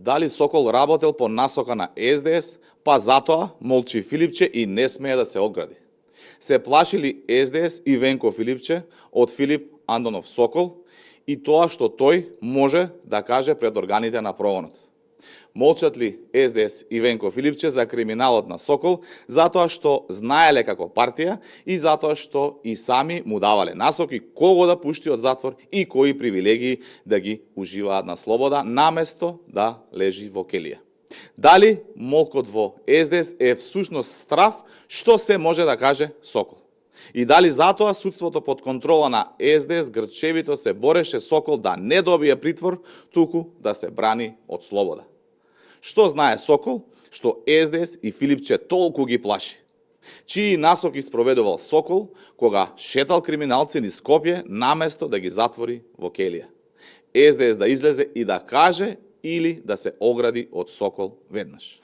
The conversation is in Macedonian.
Дали Сокол работел по насока на СДС, па затоа молчи Филипче и не смее да се одгради. Се плашили СДС и Венко Филипче од Филип Андонов Сокол и тоа што тој може да каже пред органите на прогонот. Молчат ли СДС и Венко Филипче за криминалот на Сокол, затоа што знаеле како партија и затоа што и сами му давале насоки кого да пушти од затвор и кои привилегии да ги уживаат на слобода, наместо да лежи во келија. Дали молкот во СДС е всушност страв што се може да каже Сокол? И дали затоа судството под контрола на СДС грчевито се бореше Сокол да не добие притвор, туку да се брани од слобода? Што знае Сокол, што СДС и Филипче толку ги плаши? Чии насоки спроведувал Сокол кога шетал криминалци низ Скопје наместо да ги затвори во келија? СДС да излезе и да каже или да се огради од Сокол веднаш.